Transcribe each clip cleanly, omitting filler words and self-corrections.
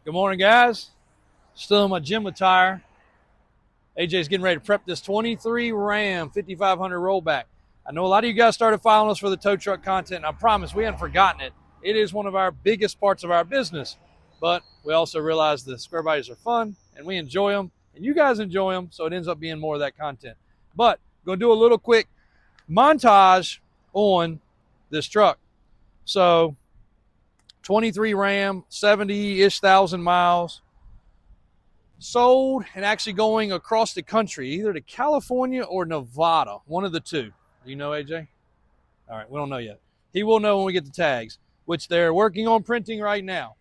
Good morning, guys. Still in my gym attire. AJ's getting ready to prep this 23 Ram 5500 rollback. I know a lot of you guys started following us for the tow truck content. I promise we haven't forgotten it. It is one of our biggest parts of our business, but we also realize the square bodies are fun and we enjoy them, and you guys enjoy them, so it ends up being more of that content. But going to do a little quick montage on this truck. So 23 Ram, 70-ish thousand miles, sold and actually going across the country, either to California or Nevada, one of the two. Do you know, AJ? All right, we don't know yet. He will know when we get the tags, which they're working on printing right now.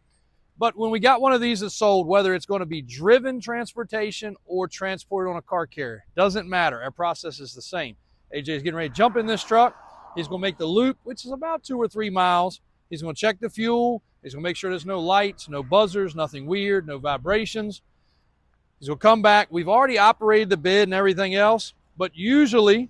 But when we got one of these that sold, whether it's going to be driven transportation or transported on a car carrier, doesn't matter. Our process is the same. AJ is getting ready to jump in this truck. He's going to make the loop, which is about 2 or 3 miles. He's going to check the fuel. He's going to make sure there's no lights, no buzzers, nothing weird, no vibrations. He's going to come back. We've already operated the bid and everything else, but usually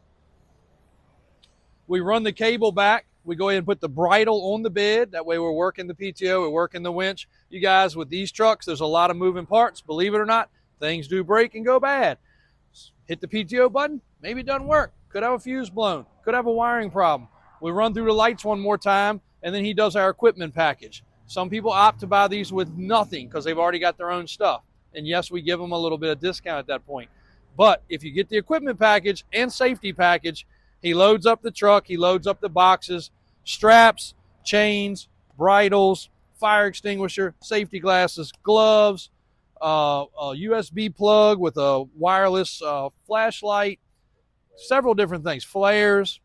we run the cable back. We go ahead and put the bridle on the bid. That way we're working the PTO, we're working the winch. You guys, with these trucks, there's a lot of moving parts. Believe it or not, things do break and go bad. Hit the PTO button, maybe it doesn't work. Could have a fuse blown, could have a wiring problem. We run through the lights one more time, and then he does our equipment package. Some people opt to buy these with nothing because they've already got their own stuff. And yes, we give them a little bit of discount at that point. But if you get the equipment package and safety package, he loads up the truck, he loads up the boxes, straps, chains, bridles, fire extinguisher, safety glasses, gloves, a USB plug with a wireless flashlight, several different things, flares.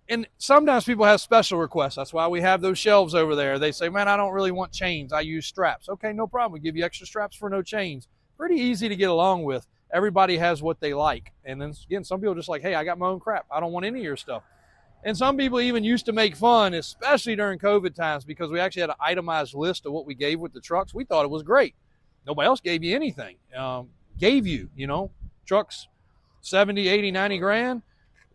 And sometimes people have special requests. That's why we have those shelves over there. They say, man, I don't really want chains. I use straps. Okay, no problem. We give you extra straps for no chains. Pretty easy to get along with. Everybody has what they like. And then again, some people are just like, hey, I got my own crap. I don't want any of your stuff. And some people even used to make fun, especially during COVID times, because we actually had an itemized list of what we gave with the trucks. We thought it was great. Nobody else gave you anything. Gave you, trucks 70, 80, 90 grand.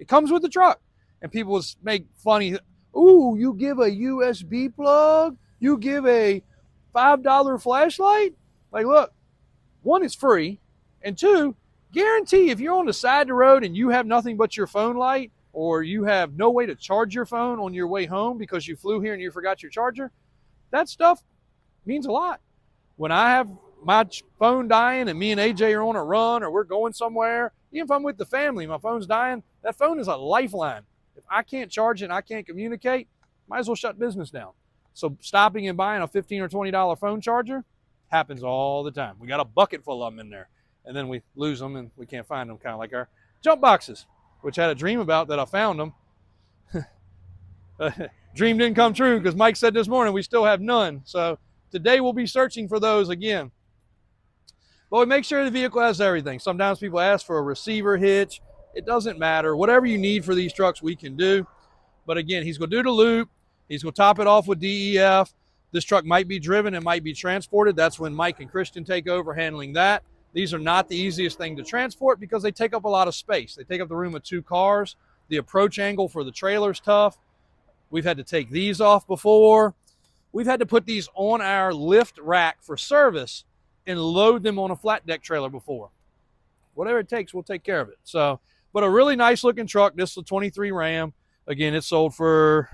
It comes with the truck. And people would make funny, ooh, you give a USB plug? You give a $5 flashlight? Like, look, one, it's free. And two, guarantee if you're on the side of the road and you have nothing but your phone light, or you have no way to charge your phone on your way home because you flew here and you forgot your charger, that stuff means a lot. When I have my phone dying and me and AJ are on a run or we're going somewhere, even if I'm with the family, my phone's dying, that phone is a lifeline. If I can't charge it and I can't communicate, might as well shut business down. So stopping and buying a $15 or $20 phone charger happens all the time. We got a bucket full of them in there, and then we lose them and we can't find them, kind of like our jump boxes, which I had a dream about that I found them. Dream didn't come true because Mike said this morning we still have none. So today we'll be searching for those again. But we make sure the vehicle has everything. Sometimes people ask for a receiver hitch. It doesn't matter. Whatever you need for these trucks, we can do. But again, he's going to do the loop. He's going to top it off with DEF. This truck might be driven. It might be transported. That's when Mike and Christian take over handling that. These are not the easiest thing to transport because they take up a lot of space. They take up the room of 2 cars. The approach angle for the trailer is tough. We've had to take these off before. We've had to put these on our lift rack for service and load them on a flat deck trailer before. Whatever it takes, we'll take care of it. So, but a really nice looking truck. This is a 23 Ram. Again, it sold for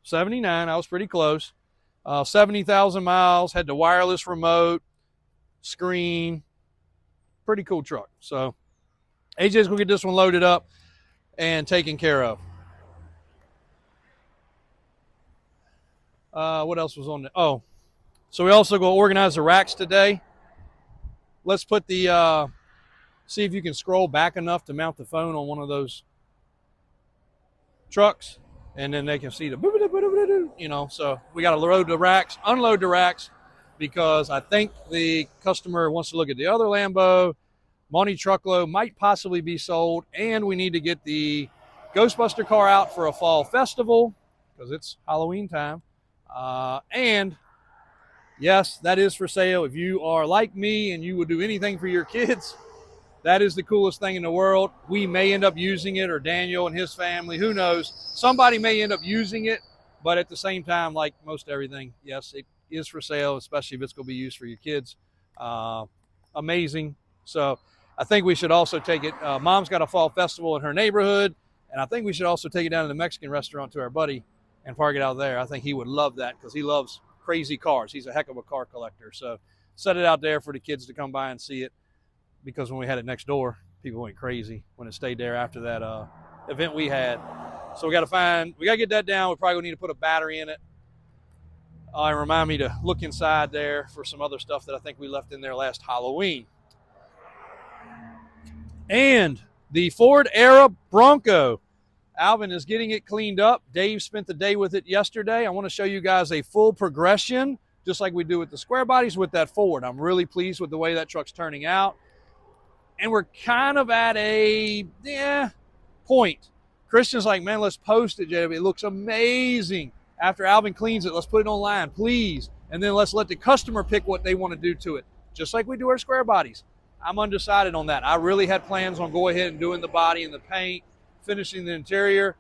79. I was pretty close. 70,000 miles. Had the wireless remote, screen. Pretty cool truck. So AJ's going to get this one loaded up and taken care of. What else was on there? Oh, so we also go organize the racks today. Let's put the, see if you can scroll back enough to mount the phone on one of those trucks, and then they can see the, so we got to load the racks, unload the racks, because I think the customer wants to look at the other Lambo. Monty Truckload might possibly be sold, and we need to get the Ghostbuster car out for a fall festival because it's Halloween time. And yes, that is for sale. If you are like me and you would do anything for your kids, that is the coolest thing in the world. We may end up using it, or Daniel and his family, who knows. Somebody may end up using it, but at the same time, like most everything, yes, it is for sale, especially if it's going to be used for your kids. Amazing. So I think we should also take it. Mom's got a fall festival in her neighborhood, and I think we should also take it down to the Mexican restaurant to our buddy and park it out there. I think he would love that because he loves crazy cars. He's a heck of a car collector. So set it out there for the kids to come by and see it, because when we had it next door, people went crazy when it stayed there after that event we had. So we got to get that down. We probably going to need to put a battery in it. And remind me to look inside there for some other stuff that I think we left in there last Halloween. And the Ford Era Bronco. Alvin is getting it cleaned up. Dave spent the day with it yesterday. I want to show you guys a full progression, just like we do with the square bodies with that Ford. I'm really pleased with the way that truck's turning out. And we're kind of at a point. Christian's like, man, let's post it, JW. It looks amazing. After Alvin cleans it, let's put it online, please. And then let's let the customer pick what they want to do to it, just like we do our square bodies. I'm undecided on that. I really had plans on going ahead and doing the body and the paint, finishing the interior,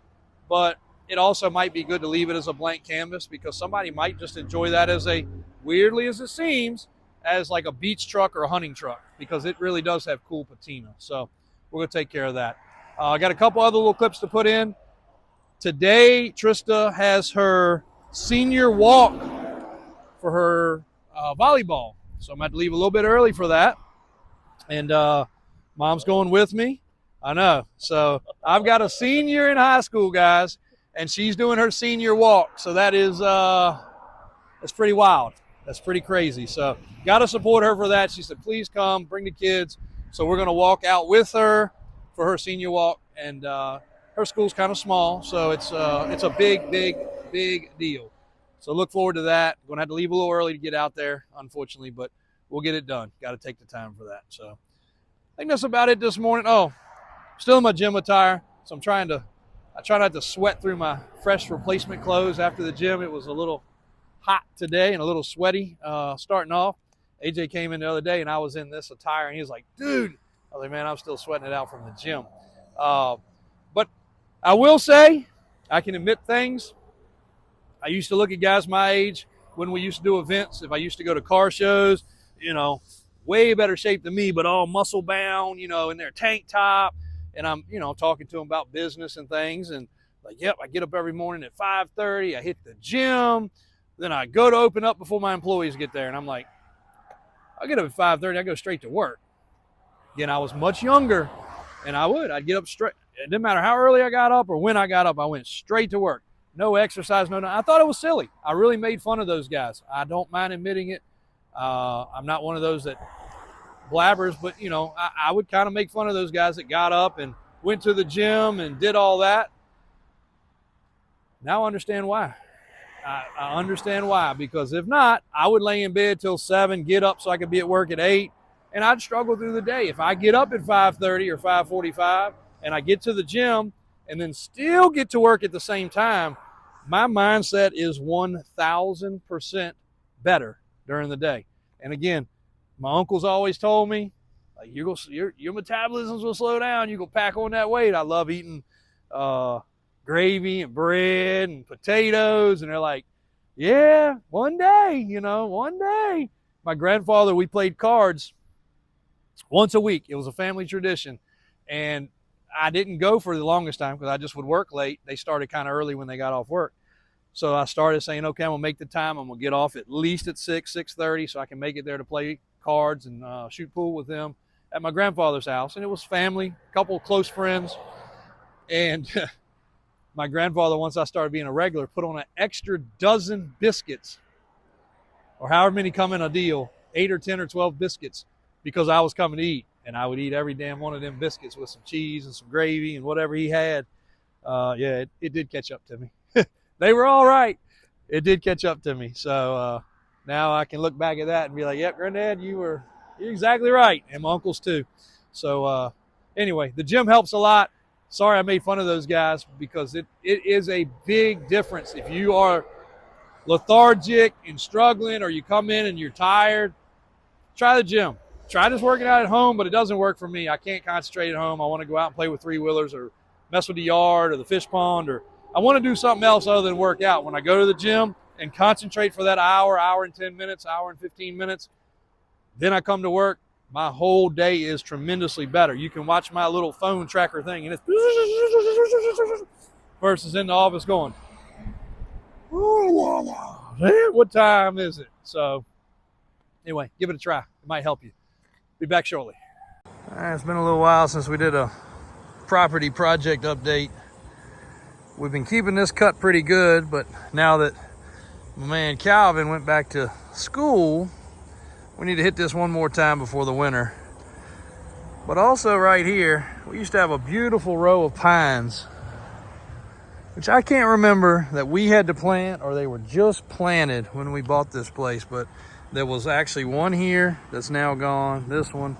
but it also might be good to leave it as a blank canvas, because somebody might just enjoy that as a, weirdly as it seems, as like a beach truck or a hunting truck, because it really does have cool patina. So we're going to take care of that. I got a couple other little clips to put in. Today, Trista has her senior walk for her volleyball. So I'm going to have to leave a little bit early for that. And Mom's going with me. I know. So I've got a senior in high school, guys, and she's doing her senior walk. So that is that's pretty wild. That's pretty crazy. So got to support her for that. She said, please come, bring the kids. So we're going to walk out with her for her senior walk. And her school's kind of small, so it's a big deal. So look forward to that. Going to have to leave a little early to get out there, unfortunately, but we'll get it done. Got to take the time for that. So I think that's about it this morning. Oh, still in my gym attire, so I try not to sweat through my fresh replacement clothes after the gym. It was a little hot today and a little sweaty starting off. AJ came in the other day, and I was in this attire, and he was like, dude. I was like, man, I'm still sweating it out from the gym. But I will say, I can admit things. I used to look at guys my age when we used to do events. If I used to go to car shows, way better shape than me, but all muscle bound, in their tank top. And I'm, talking to them about business and things. And like, yep, I get up every morning at 5:30. I hit the gym. Then I go to open up before my employees get there. And I'm like, I get up at 5:30. I go straight to work. Again, I was much younger, and I'd get up straight. It didn't matter how early I got up or when I got up. I went straight to work. No exercise, no. I thought it was silly. I really made fun of those guys. I don't mind admitting it. I'm not one of those that blabbers, but, I would kind of make fun of those guys that got up and went to the gym and did all that. Now I understand why. I understand why, because if not, I would lay in bed till 7, get up so I could be at work at 8, and I'd struggle through the day. If I get up at 5:30 or 5:45 and I get to the gym and then still get to work at the same time, my mindset is 1,000% better during the day. And again, my uncles always told me, like, your metabolism will slow down. You go pack on that weight. I love eating gravy and bread and potatoes. And they're like, yeah, one day, one day. My grandfather, we played cards once a week. It was a family tradition. And I didn't go for the longest time because I just would work late. They started kind of early when they got off work. So I started saying, okay, I'm going to make the time. I'm going to get off at least at 6:30 so I can make it there to play cards and shoot pool with them at my grandfather's house. And it was family, a couple of close friends. And my grandfather, once I started being a regular, put on an extra dozen biscuits, or however many come in a deal, 8 or 10 or 12 biscuits, because I was coming to eat. And I would eat every damn one of them biscuits with some cheese and some gravy and whatever he had. It did catch up to me. They were all right. It did catch up to me. So now I can look back at that and be like, yep, Granddad, you're exactly right. And my uncles too. So anyway, the gym helps a lot. Sorry I made fun of those guys, because it is a big difference. If you are lethargic and struggling, or you come in and you're tired, try the gym. Try just working out at home, but it doesn't work for me. I can't concentrate at home. I want to go out and play with three-wheelers or mess with the yard or the fish pond, or I want to do something else other than work out. When I go to the gym, and concentrate for that hour, hour and 10 minutes, hour and 15 minutes. Then I come to work. My whole day is tremendously better. You can watch my little phone tracker thing, and it's versus in the office going, what time is it? So anyway, give it a try. It might help you. Be back shortly. It's been a little while since we did a property project update. We've been keeping this cut pretty good, but now that my man Calvin went back to school, we need to hit this one more time before the winter. But also right here, we used to have a beautiful row of pines, which I can't remember that we had to plant or they were just planted when we bought this place. But there was actually one here that's now gone, this one,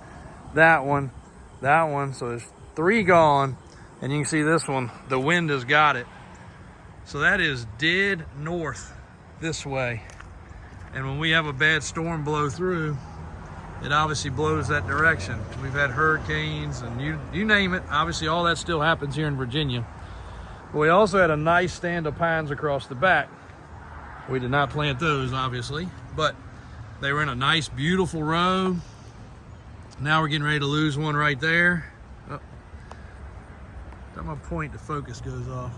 that one, that one. So there's 3 gone, and you can see this one, the wind has got it. So that is dead north this way. And when we have a bad storm blow through, it obviously blows that direction. We've had hurricanes and you name it. Obviously all that still happens here in Virginia. But we also had a nice stand of pines across the back. We did not plant those, obviously, but they were in a nice, beautiful row. Now we're getting ready to lose one right there. Oh, at my point, the focus goes off.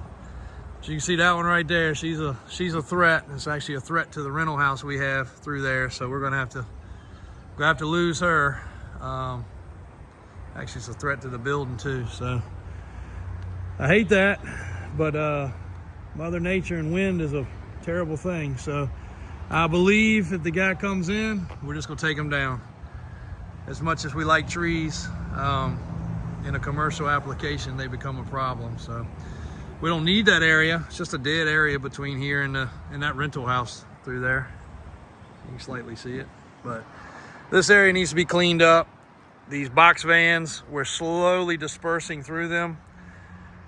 So you can see that one right there. She's a threat. It's actually a threat to the rental house we have through there. So we're gonna have to lose her. Actually, it's a threat to the building too. So I hate that, but Mother Nature and wind is a terrible thing. So I believe if the guy comes in, we're just gonna take him down. As much as we like trees, in a commercial application, they become a problem. So we don't need that area. It's just a dead area between here and that rental house through there. You can slightly see it, but this area needs to be cleaned up. These box vans, we're slowly dispersing through them.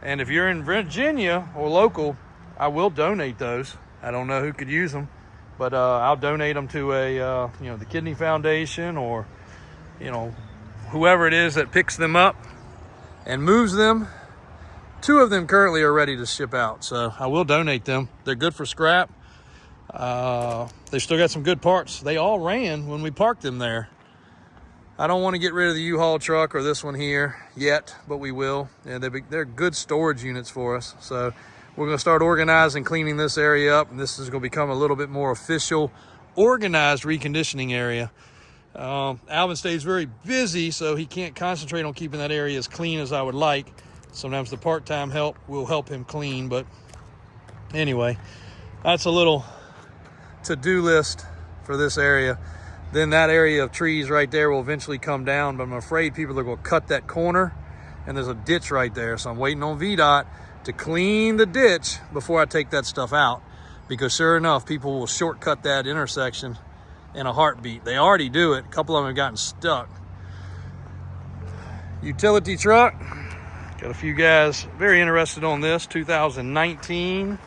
And if you're in Virginia or local, I will donate those. I don't know who could use them, but I'll donate them to the Kidney Foundation or, whoever it is that picks them up and moves them. 2 of them currently are ready to ship out, so I will donate them. They're good for scrap. They still got some good parts. They all ran when we parked them there. I don't want to get rid of the U-Haul truck or this one here yet, but we will. And they're good storage units for us. So we're going to start organizing, cleaning this area up, and this is going to become a little bit more official, organized reconditioning area. Alvin stays very busy, so he can't concentrate on keeping that area as clean as I would like. Sometimes the part-time help will help him clean, but anyway, that's a little to-do list for this area. Then that area of trees right there will eventually come down, but I'm afraid people are going to cut that corner, and there's a ditch right there. So I'm waiting on VDOT to clean the ditch before I take that stuff out, because sure enough, people will shortcut that intersection in a heartbeat. They already do it. A couple of them have gotten stuck. Utility truck. Got a few guys very interested on this, 2019.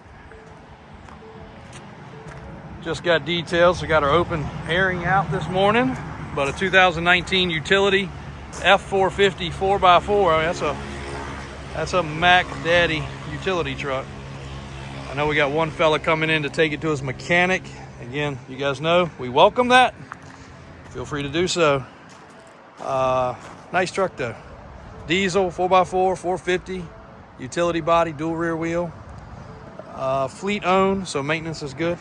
Just got details. We got our open airing out this morning, but a 2019 utility F450 4x4. That's a Mac Daddy utility truck. I know we got one fella coming in to take it to his mechanic. Again, you guys know we welcome that. Feel free to do so. Nice truck though. Diesel 4x4 450, utility body, dual rear wheel, fleet owned, so maintenance is good.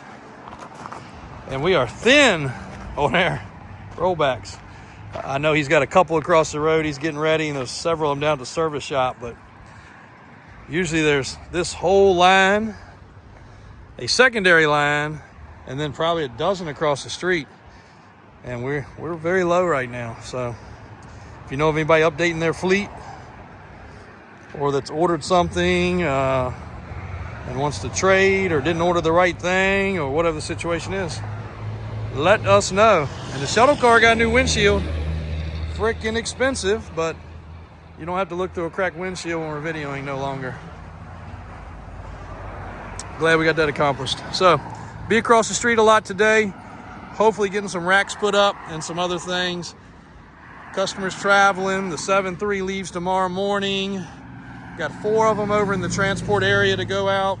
And we are thin on our rollbacks. I know he's got a couple across the road he's getting ready, and there's several of them down at the service shop, but usually there's this whole line, a secondary line, and then probably a dozen across the street. And we're very low right now. So if you know of anybody updating their fleet or that's ordered something and wants to trade or didn't order the right thing or whatever the situation is, let us know. And the shuttle car got a new windshield. Freaking expensive, but you don't have to look through a cracked windshield when we're videoing no longer. Glad we got that accomplished. So be across the street a lot today. Hopefully getting some racks put up and some other things. Customers traveling. The 7-3 leaves tomorrow morning. Got 4 of them over in the transport area to go out.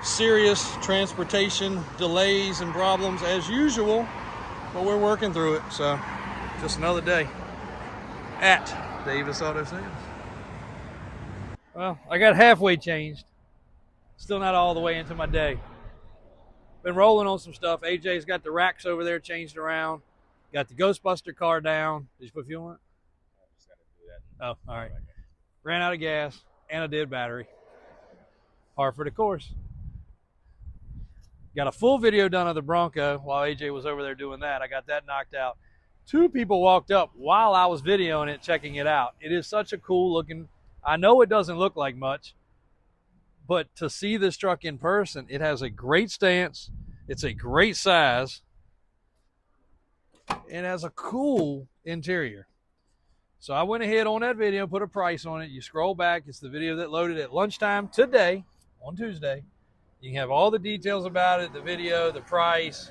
serious transportation delays and problems as usual, but we're working through it. So just another day at Davis Auto Sales. Well, I got halfway changed. Still not all the way into my day. Been rolling on some stuff. AJ's got the racks over there changed around. Got the Ghostbuster car down. Did you put fuel in it? I just got to do that. Oh, all right. Ran out of gas and a dead battery. Par for the course. Got a full video done of the Bronco while AJ was over there doing that. I got that knocked out. 2 people walked up while I was videoing it, checking it out. It is such a cool looking, I know it doesn't look like much, but to see this truck in person, it has a great stance. It's a great size. It has a cool interior. So I went ahead on that video, put a price on it. You scroll back, it's the video that loaded at lunchtime today, on Tuesday. You can have all the details about it, the video, the price.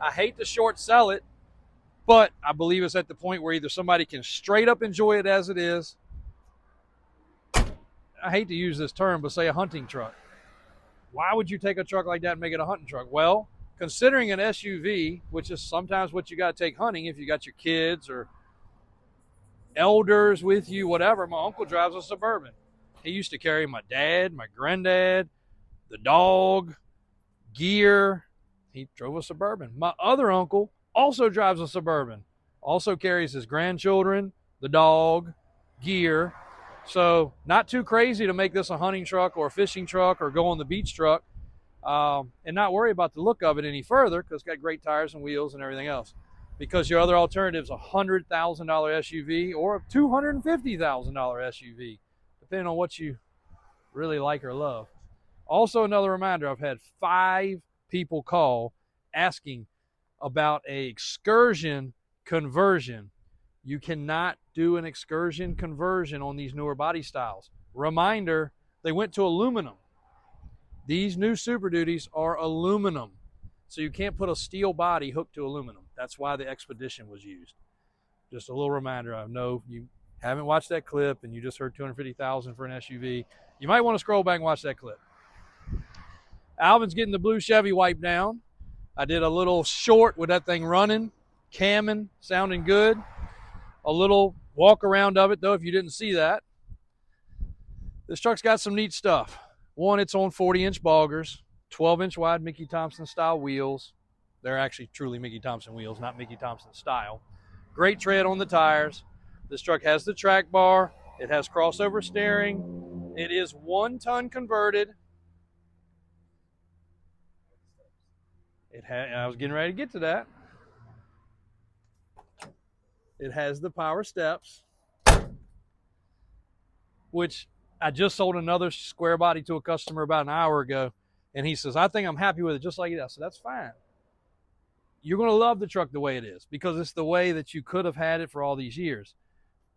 I hate to short sell it, but I believe it's at the point where either somebody can straight up enjoy it as it is. I hate to use this term, but say a hunting truck. Why would you take a truck like that and make it a hunting truck? Well, considering an SUV, which is sometimes what you got to take hunting if you got your kids or elders with you, whatever. My uncle drives a Suburban. He used to carry my dad, my granddad, the dog, gear. He drove a Suburban. My other uncle also drives a Suburban. Also carries his grandchildren, the dog, gear. So not too crazy to make this a hunting truck or a fishing truck or go on the beach truck, and not worry about the look of it any further because it's got great tires and wheels and everything else. Because your other alternative is a $100,000 SUV or a $250,000 SUV, depending on what you really like or love. Also, another reminder, I've had 5 people call asking about an excursion conversion. You cannot do an excursion conversion on these newer body styles. Reminder, they went to aluminum. These new Super Duties are aluminum. So you can't put a steel body hooked to aluminum. That's why the Expedition was used. Just a little reminder. I know you haven't watched that clip and you just heard $250,000 for an SUV. You might want to scroll back and watch that clip. Alvin's getting the blue Chevy wiped down. I did a little short with that thing running, camming, sounding good. A little walk around of it, though, if you didn't see that. This truck's got some neat stuff. One, it's on 40-inch boggers, 12-inch wide Mickey Thompson style wheels. They're actually truly Mickey Thompson wheels, not Mickey Thompson style. Great tread on the tires. This truck has the track bar. It has crossover steering. It is 1-ton converted. I was getting ready to get to that. It has the power steps, which I just sold another square body to a customer about an hour ago. And he says, I think I'm happy with it just like it is. I said, that's fine. You're going to love the truck the way it is because it's the way that you could have had it for all these years.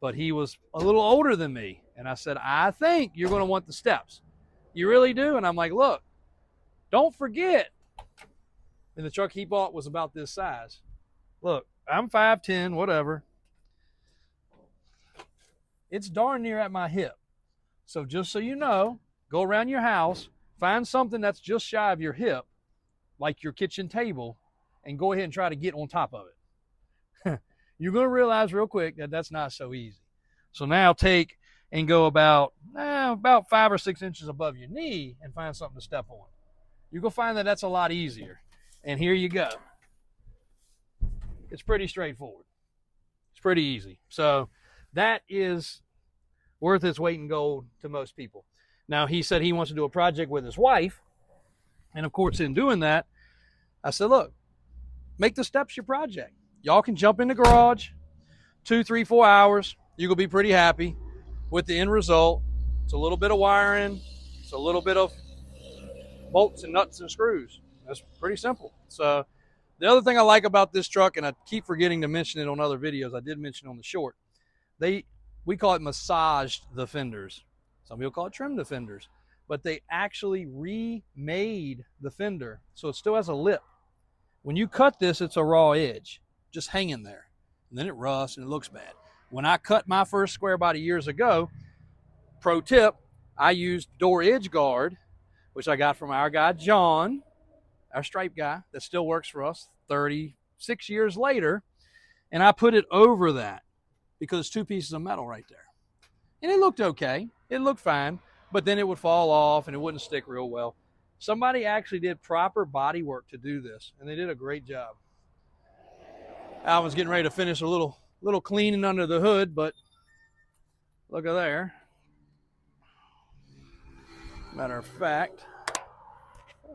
But he was a little older than me. And I said, I think you're going to want the steps. You really do? And I'm like, look, don't forget. And the truck he bought was about this size. Look, I'm 5'10", whatever. It's darn near at my hip. So just so you know, go around your house, find something that's just shy of your hip, like your kitchen table, and go ahead and try to get on top of it. You're going to realize real quick that that's not so easy. So now take and go about 5 or 6 inches above your knee and find something to step on. You're going to find that that's a lot easier. And here you go. It's pretty straightforward. It's pretty easy. So that is worth its weight in gold to most people. Now, he said he wants to do a project with his wife. And, of course, in doing that, I said, look, make the steps your project. Y'all can jump in the garage 2, 3, 4 hours. You're going to be pretty happy with the end result. It's a little bit of wiring. It's a little bit of bolts and nuts and screws. That's pretty simple. So the other thing I like about this truck, and I keep forgetting to mention it on other videos, I did mention on the short, we call it massaged the fenders. Some people call it trim the fenders. But they actually remade the fender, so it still has a lip. When you cut this, it's a raw edge, just hanging there. And then it rusts and it looks bad. When I cut my first square body years ago, pro tip, I used door edge guard which I got from our guy, John, our stripe guy that still works for us 36 years later. And I put it over that because it's 2 pieces of metal right there. And it looked okay. It looked fine, but then it would fall off and it wouldn't stick real well. Somebody actually did proper body work to do this, and they did a great job. Alvin's getting ready to finish a little cleaning under the hood, but look at there. Matter of fact,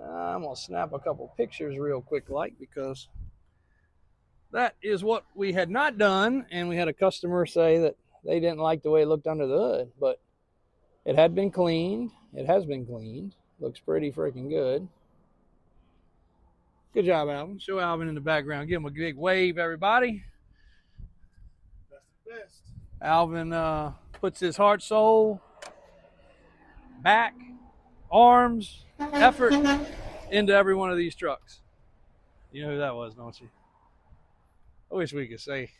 I'm going to snap a couple pictures real quick because that is what we had not done, and we had a customer say that they didn't like the way it looked under the hood, but it had been cleaned. It has been cleaned. Looks pretty freaking good. Good job, Alvin. Show Alvin in the background. Give him a big wave, everybody. That's the best. Alvin puts his heart, soul, back, arms, effort into every one of these trucks. You know who that was, don't you? I wish we could say.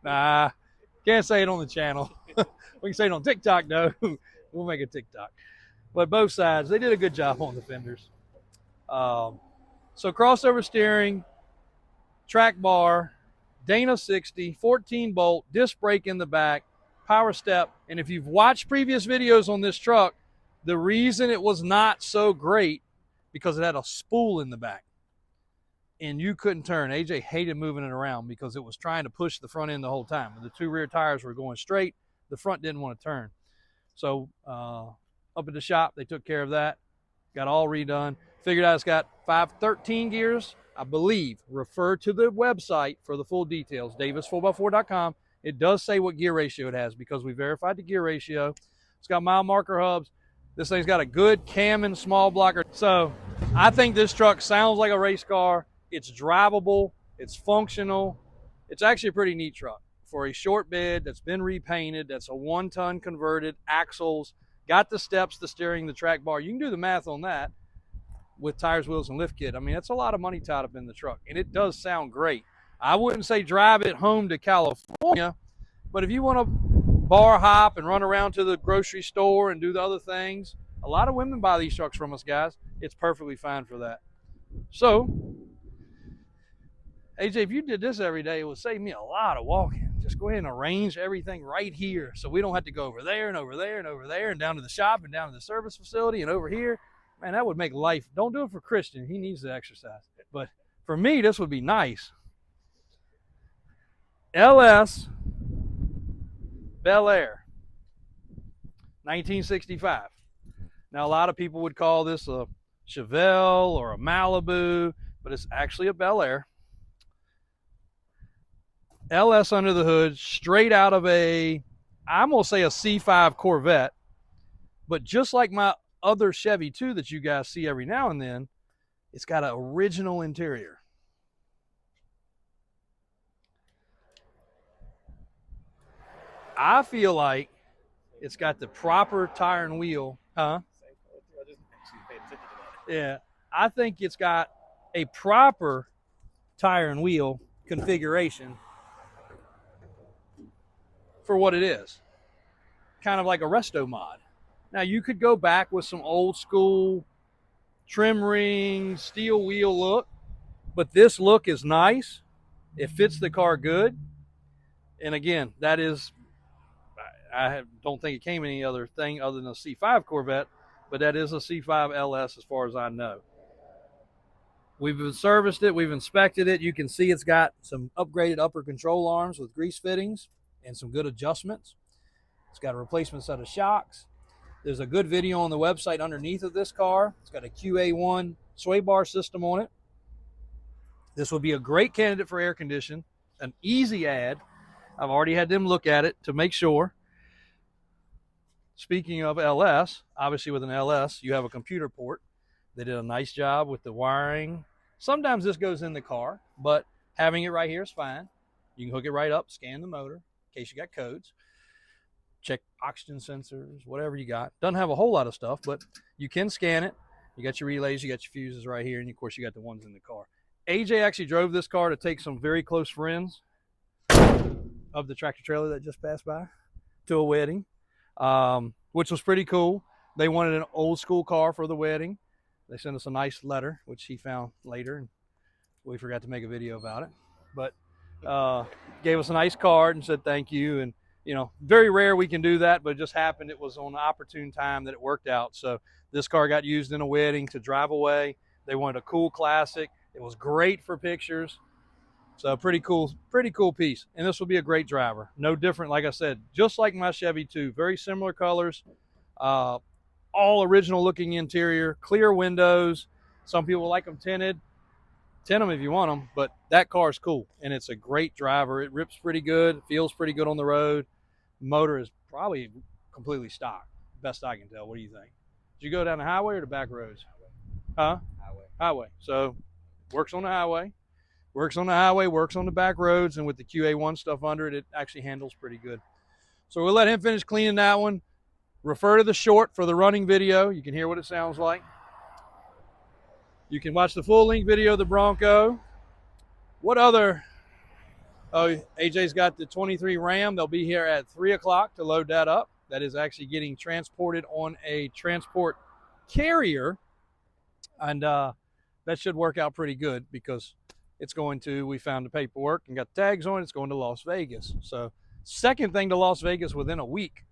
Nah, can't say it on the channel. We can say it on TikTok, though. We'll make a TikTok. But both sides, they did a good job on the fenders. So crossover steering, track bar, Dana 60, 14 bolt, disc brake in the back, power step. And if you've watched previous videos on this truck, the reason it was not so great because it had a spool in the back and you couldn't turn. AJ hated moving it around because it was trying to push the front end the whole time. The 2 rear tires were going straight. The front didn't want to turn. So up at the shop, they took care of that. Got all redone. Figured out it's got 513 gears, I believe. Refer to the website for the full details, davis4x4.com. It does say what gear ratio it has because we verified the gear ratio. It's got mile marker hubs. This thing's got a good cam and small blocker. So I think this truck sounds like a race car. It's drivable. It's functional. It's actually a pretty neat truck for a short bed that's been repainted. That's a 1-ton converted, axles, got the steps, the steering, the track bar. You can do the math on that with tires, wheels, and lift kit. I mean, that's a lot of money tied up in the truck, and it does sound great. I wouldn't say drive it home to California, but if you want to bar hop and run around to the grocery store and do the other things, a lot of women buy these trucks from us, guys. It's perfectly fine for that. So, AJ, if you did this every day, it would save me a lot of walking. Just go ahead and arrange everything right here so we don't have to go over there and over there and over there and down to the shop and down to the service facility and over here. Man, that would make life. Don't do it for Christian. He needs the exercise. But for me, this would be nice. LS Bel Air, 1965. Now, a lot of people would call this a Chevelle or a Malibu, but it's actually a Bel Air. LS under the hood, straight out of I'm going to say a C5 Corvette. But just like my other Chevy too that you guys see every now and then, it's got an original interior. I feel like it's got the proper tire and wheel, huh? Yeah, I think it's got a proper tire and wheel configuration for what it is. Kind of like a resto mod. Now, you could go back with some old school trim ring, steel wheel look, but this look is nice. It fits the car good. And again, that is, I don't think it came any other thing other than a C5 Corvette, but that is a C5 LS as far as I know. We've serviced it. We've inspected it. You can see it's got some upgraded upper control arms with grease fittings and some good adjustments. It's got a replacement set of shocks. There's a good video on the website underneath of this car. It's got a QA1 sway bar system on it. This will be a great candidate for air condition, an easy add. I've already had them look at it to make sure. Speaking of LS, obviously with an LS, you have a computer port. They did a nice job with the wiring. Sometimes this goes in the car, but having it right here is fine. You can hook it right up, scan the motor in case you got codes. Check oxygen sensors, whatever you got. Doesn't have a whole lot of stuff, but you can scan it. You got your relays, you got your fuses right here, and of course you got the ones in the car. AJ actually drove this car to take some very close friends of the tractor trailer that just passed by to a wedding, which was pretty cool. They wanted an old school car for the wedding. They sent us a nice letter, which he found later, and we forgot to make a video about it. But gave us a nice card and said thank you. And, you know, very rare we can do that, but it just happened. It was on an opportune time that it worked out. So this car got used in a wedding to drive away. They wanted a cool classic. It was great for pictures. So pretty cool piece. And this will be a great driver. No different, like I said, just like my Chevy 2. Very similar colors. All original looking interior, clear windows. Some people like them tinted. Tint them if you want them, but that car is cool, and it's a great driver. It rips pretty good, feels pretty good on the road. Motor is probably completely stock, best I can tell. What do you think? Did you go down the highway or the back roads? Huh? Highway. So works on the highway, works on the back roads, and with the QA1 stuff under it, it actually handles pretty good. So we'll let him finish cleaning that one. Refer to the short for the running video. You can hear what it sounds like. You can watch the full-length video of the Bronco. What other? Oh, AJ's got the 23 Ram. They'll be here at 3 o'clock to load that up. That is actually getting transported on a transport carrier. And that should work out pretty good because it's going to, we found the paperwork and got tags on it. It's going to Las Vegas. So second thing to Las Vegas within a week.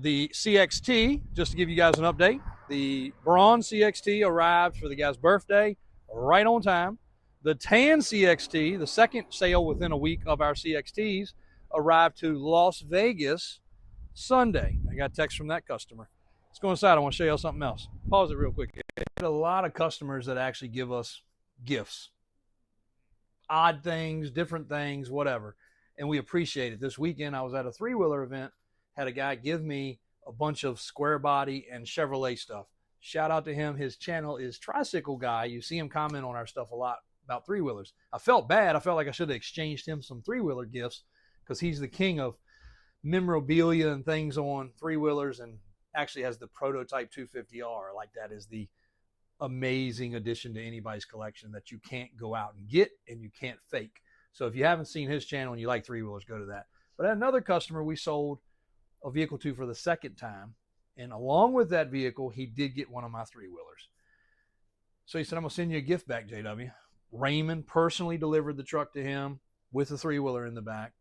The CXT, just to give you guys an update, the bronze CXT arrived for the guy's birthday right on time. The tan CXT, the second sale within a week of our CXTs, arrived to Las Vegas Sunday. I got a text from that customer. Let's go inside. I want to show you something else. Pause it real quick. We had a lot of customers that actually give us gifts, odd things, different things, whatever, and we appreciate it. This weekend, I was at a three-wheeler event, had a guy give me a bunch of square body and Chevrolet stuff. Shout out to him. His channel is Tricycle Guy. You see him comment on our stuff a lot about three-wheelers. I felt bad. I felt like I should have exchanged him some three-wheeler gifts because he's the king of memorabilia and things on three-wheelers, and actually has the prototype 250R. Like, that is the amazing addition to anybody's collection that you can't go out and get and you can't fake. So if you haven't seen his channel and you like three-wheelers, go to that. But another customer we sold a vehicle to for the second time, and along with that vehicle, he did get one of my three-wheelers. So he said, I'm going to send you a gift back, JW. Raymond personally delivered the truck to him with the three-wheeler in the back.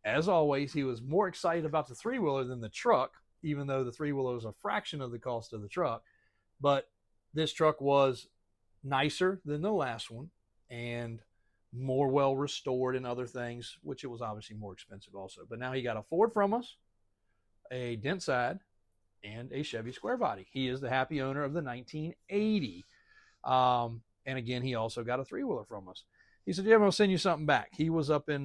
As always, he was more excited about the three-wheeler than the truck, even though the three-wheeler was a fraction of the cost of the truck. But this truck was nicer than the last one and more well restored and other things, which it was obviously more expensive also. But now he got a Ford from us, a dent side, and a Chevy square body. He is the happy owner of the 1980. And again, he also got a three-wheeler from us. He said, yeah, I'm going to send you something back. He was up in,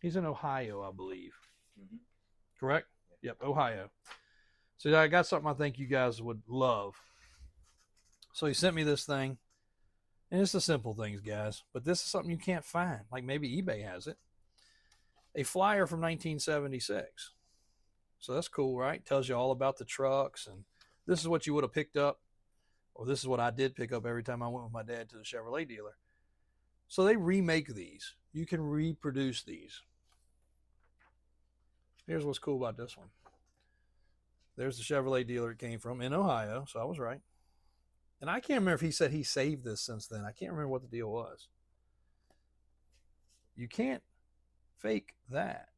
he's in Ohio, I believe. Mm-hmm. Correct? Yep, Ohio. So I got something I think you guys would love. So he sent me this thing. And it's the simple things, guys. But this is something you can't find. Like maybe eBay has it. A flyer from 1976. So that's cool, right? Tells you all about the trucks. And this is what you would have picked up. Or this is what I did pick up every time I went with my dad to the Chevrolet dealer. So they remake these. You can reproduce these. Here's what's cool about this one. There's the Chevrolet dealer it came from in Ohio, so I was right. And I can't remember if he said he saved this since then. I can't remember what the deal was. You can't fake that.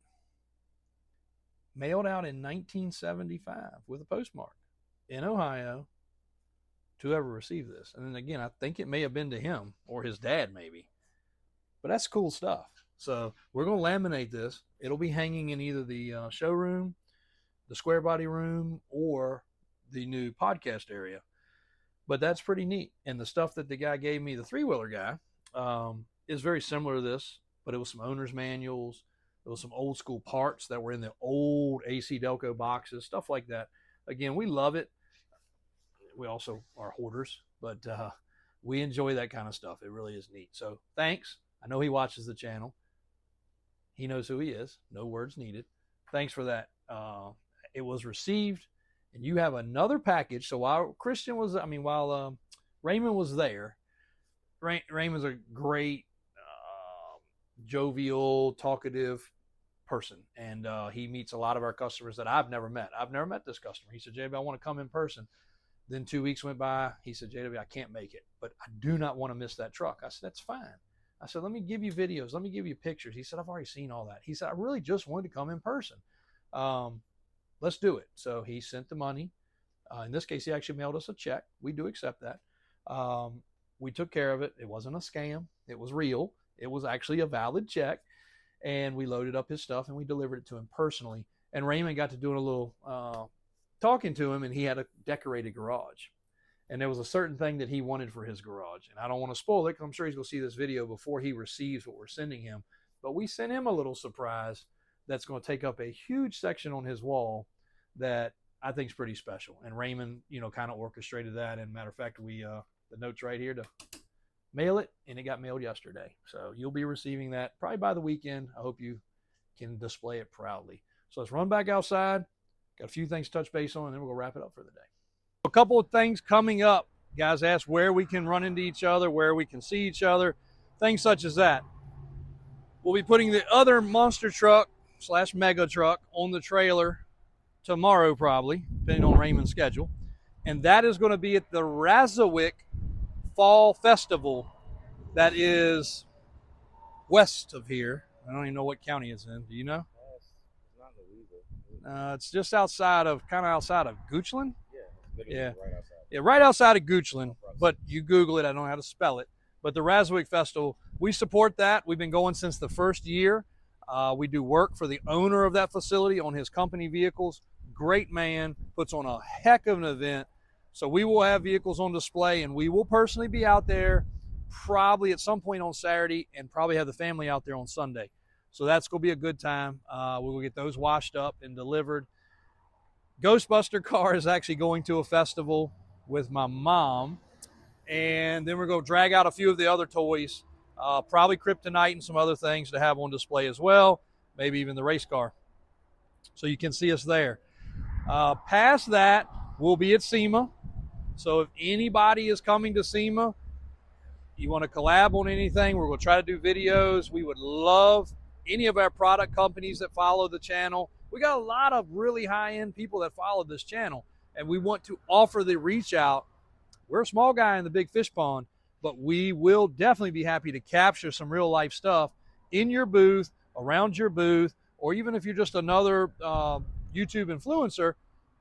Mailed out in 1975 with a postmark in Ohio to whoever received this. And then again, I think it may have been to him or his dad maybe. But that's cool stuff. So we're going to laminate this. It'll be hanging in either the showroom, the square body room, or the new podcast area. But that's pretty neat. And the stuff that the guy gave me, the three-wheeler guy, is very similar to this, but it was some owner's manuals. It was some old school parts that were in the old AC Delco boxes, stuff like that. Again, we love it. We also are hoarders, but we enjoy that kind of stuff. It really is neat. So thanks. I know he watches the channel. He knows who he is. No words needed. Thanks for that. It was received, and you have another package. So while Raymond was there, Raymond's a great, jovial, talkative person. And he meets a lot of our customers that I've never met. I've never met this customer. He said, JW, I want to come in person. Then 2 weeks went by. He said, JW, I can't make it, but I do not want to miss that truck. I said, that's fine. I said, let me give you videos. Let me give you pictures. He said, I've already seen all that. He said, I really just wanted to come in person. Let's do it. So he sent the money. In this case, he actually mailed us a check. We do accept that. We took care of it. It wasn't a scam. It was real. It was actually a valid check. And we loaded up his stuff and we delivered it to him personally. And Raymond got to doing a little talking to him, and he had a decorated garage. And there was a certain thing that he wanted for his garage. And I don't want to spoil it because I'm sure he's going to see this video before he receives what we're sending him. But we sent him a little surprise that's going to take up a huge section on his wall that I think is pretty special. And Raymond, kind of orchestrated that. And matter of fact, we the note's right here to mail it, and it got mailed yesterday. So you'll be receiving that probably by the weekend. I hope you can display it proudly. So let's run back outside. Got a few things to touch base on, and then we'll go wrap it up for the day. A couple of things coming up. Guys asked where we can run into each other, where we can see each other, things such as that. We'll be putting the other monster truck / mega truck on the trailer tomorrow, probably, depending on Raymond's schedule. And that is going to be at the Razowick Fall Festival that is west of here. I don't even know what county it's in. Do you know? It's not Louisville. It's just outside of Goochland. Yeah. Right outside. Yeah, right outside of Goochland. But you Google it. I don't know how to spell it. But the Razowick Festival, we support that. We've been going since the first year. We do work for the owner of that facility on his company vehicles. Great man, puts on a heck of an event. So we will have vehicles on display, and we will personally be out there probably at some point on Saturday, and probably have the family out there on Sunday. So that's going to be a good time. We will get those washed up and delivered. Ghostbuster car is actually going to a festival with my mom, and then we're going to drag out a few of the other toys, probably Kryptonite and some other things to have on display as well, maybe even the race car. So you can see us there. Past that, we'll be at SEMA. So if anybody is coming to SEMA, you want to collab on anything, we're going to try to do videos. We would love any of our product companies that follow the channel. We got a lot of really high-end people that follow this channel, and we want to offer the reach out. We're a small guy in the big fish pond, but we will definitely be happy to capture some real-life stuff in your booth, around your booth, or even if you're just another YouTube influencer.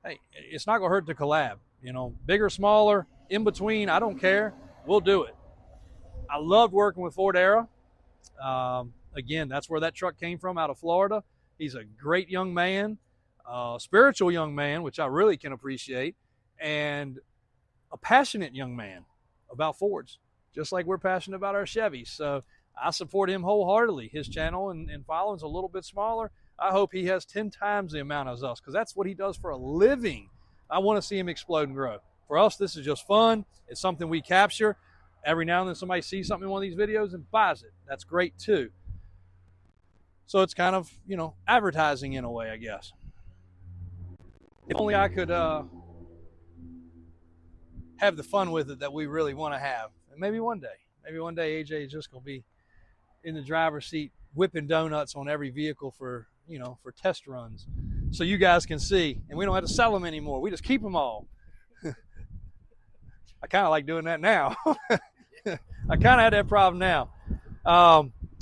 Hey, it's not going to hurt to collab. Bigger, smaller, in between, I don't care. We'll do it. I loved working with Ford Era. Again, that's where that truck came from, out of Florida. He's a great young man, spiritual young man, which I really can appreciate, and a passionate young man about Fords, just like we're passionate about our Chevys. So I support him wholeheartedly. His channel and following's a little bit smaller. I hope he has 10 times the amount as us, because that's what he does for a living. I want to see him explode and grow. For us, this is just fun. It's something we capture. Every now and then somebody sees something in one of these videos and buys it. That's great too. So it's kind of, advertising in a way, I guess. If only I could have the fun with it that we really want to have. And maybe one day AJ is just going to be in the driver's seat whipping donuts on every vehicle for test runs, so you guys can see, and we don't have to sell them anymore. We just keep them all. I kind of like doing that now. I kind of had that problem now.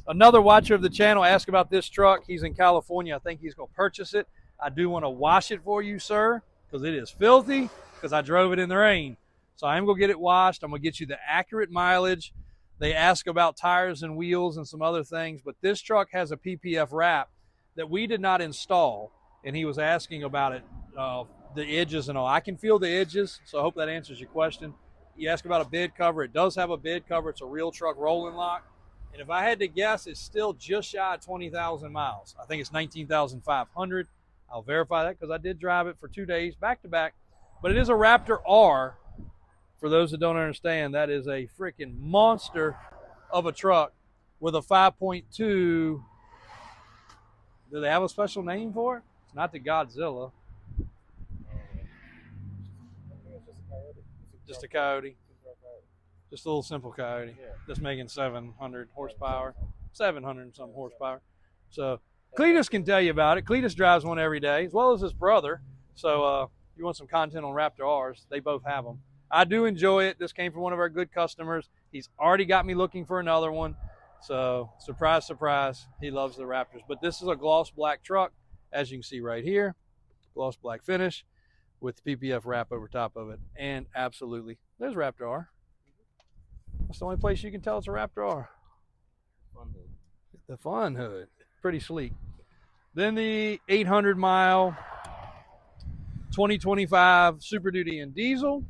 Another watcher of the channel asked about this truck. He's in California. I think he's going to purchase it. I do want to wash it for you, sir, because it is filthy, because I drove it in the rain. So I am going to get it washed. I'm going to get you the accurate mileage. They ask about tires and wheels and some other things, but this truck has a PPF wrap that we did not install, and he was asking about it, the edges and all. I can feel the edges, so I hope that answers your question. You ask about a bed cover. It does have a bed cover. It's a real truck rolling lock. And if I had to guess, it's still just shy of 20,000 miles. I think it's 19,500. I'll verify that because I did drive it for 2 days back to back. But it is a Raptor R. For those that don't understand, that is a freaking monster of a truck with a 5.2. Do they have a special name for it? It's not the Godzilla. Just a Coyote. Just a little simple Coyote. Yeah. Just making 700 horsepower. 700 and some horsepower. So Cletus can tell you about it. Cletus drives one every day, as well as his brother. So if you want some content on Raptor R's, they both have them. I do enjoy it. This came from one of our good customers. He's already got me looking for another one. So surprise, surprise, he loves the Raptors. But this is a gloss black truck, as you can see right here. Gloss black finish with the PPF wrap over top of it. And absolutely, there's Raptor R. That's the only place you can tell it's a Raptor R. Fun hood. The fun hood. Pretty sleek. Then the 800-mile 2025 Super Duty and diesel.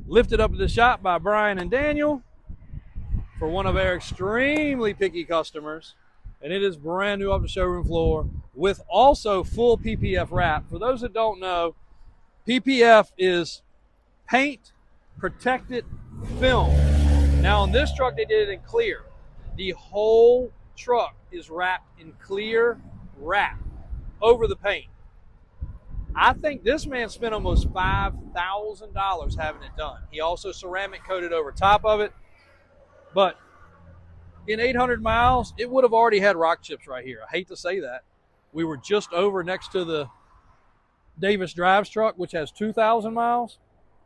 Lifted up to the shop by Brian and Daniel for one of our extremely picky customers. And it is brand new off the showroom floor with also full PPF wrap. For those that don't know, PPF is paint protected film. Now on this truck, they did it in clear. The whole truck is wrapped in clear wrap over the paint. I think this man spent almost $5,000 having it done. He also ceramic coated over top of it. But in 800 miles, it would have already had rock chips right here. I hate to say that. We were just over next to the Davis Drives truck, which has 2,000 miles.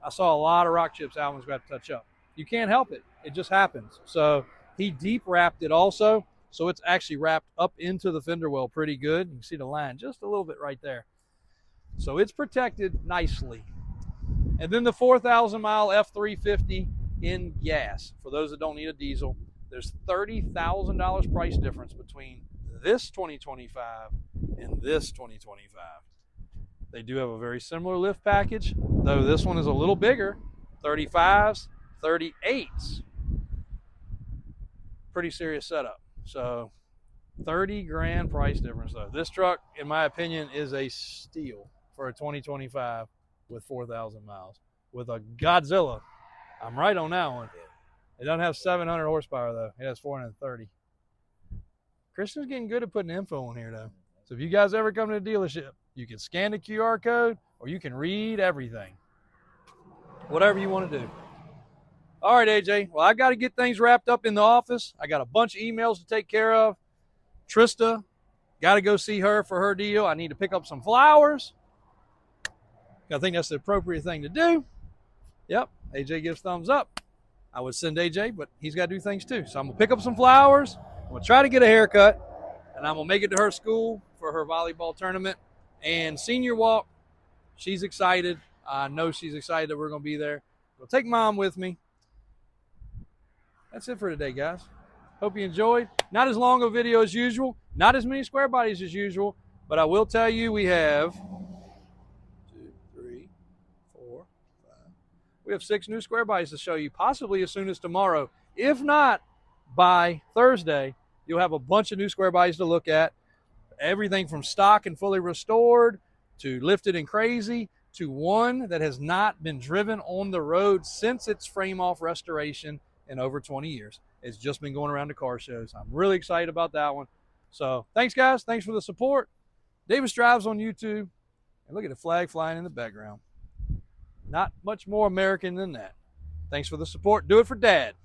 I saw a lot of rock chips Alvin's got to touch up. You can't help it. It just happens. So he deep wrapped it also. So it's actually wrapped up into the fender well pretty good. You can see the line just a little bit right there. So it's protected nicely. And then the 4,000-mile F350 in gas. For those that don't need a diesel, there's $30,000 price difference between this 2025 and this 2025. They do have a very similar lift package, though this one is a little bigger, 35s, 38s. Pretty serious setup. So 30 grand price difference though. This truck, in my opinion, is a steal for a 2025 with 4,000 miles. With a Godzilla. I'm right on that one. It doesn't have 700 horsepower though. It has 430. Christian's getting good at putting info on here though. So if you guys ever come to the dealership, you can scan the QR code or you can read everything. Whatever you want to do. All right, AJ. Well, I got to get things wrapped up in the office. I got a bunch of emails to take care of. Trista, got to go see her for her deal. I need to pick up some flowers. I think that's the appropriate thing to do. Yep, AJ gives thumbs up. I would send AJ, but he's got to do things too. So I'm going to pick up some flowers. I'm going to try to get a haircut, and I'm going to make it to her school for her volleyball tournament. And senior walk, she's excited. I know she's excited that we're going to be there. I'll take Mom with me. That's it for today, guys. Hope you enjoyed. Not as long a video as usual. Not as many square bodies as usual. But I will tell you we have 2, 3, 4, 5. We have 6 new square bodies to show you, possibly as soon as tomorrow. If not, by Thursday, you'll have a bunch of new square bodies to look at. Everything from stock and fully restored to lifted and crazy to one that has not been driven on the road since its frame-off restoration in over 20 years. It's just been going around to car shows. I'm really excited about that one. So thanks, guys. Thanks for the support. Davis Drives on YouTube. And look at the flag flying in the background. Not much more American than that. Thanks for the support. Do it for Dad.